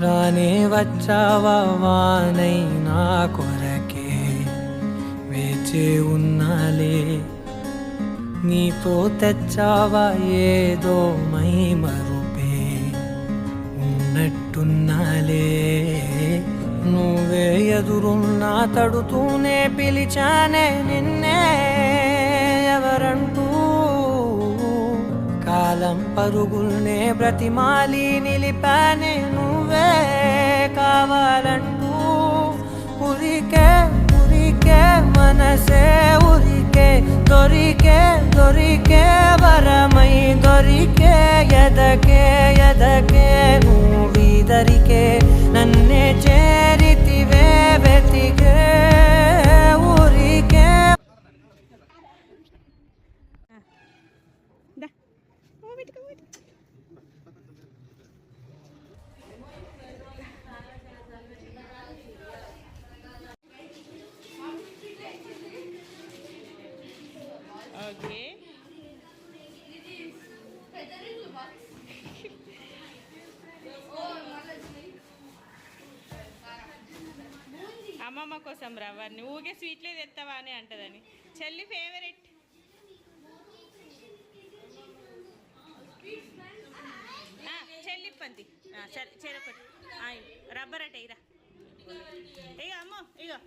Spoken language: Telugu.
రానే వచ్చావా వానై నా కొరకే వేచి ఉన్నాలే నీతో తెచ్చావా ఏదో మై మరుపే ఉన్నట్టున్నాలే నువ్వే ఎదురున్నా తడుతూనే పిలిచానే నిన్నే ఎవరంటూ కాలం పరుగుల్నే బ్రతిమాలి నిలిపానే నువ్వే కావాలంటూ ఉరికే ఉరికే మనసే ఉరికే దొరికే దొరికే వరమై దొరికే ఎదకే ఎదకే నువ్విదరికే నన్నే చేరితివే వెతికే ఊరికే ఓకే అమ్మమ్మ కోసం రవ్వని ఊగే స్వీట్లే తెస్తావా అని అంటదని చెల్లి ఫేవరెట్ చెల్లి పంది చెరొకటి రబ్బర్ అట్ట ఇరా ఇక అమ్మో ఇగో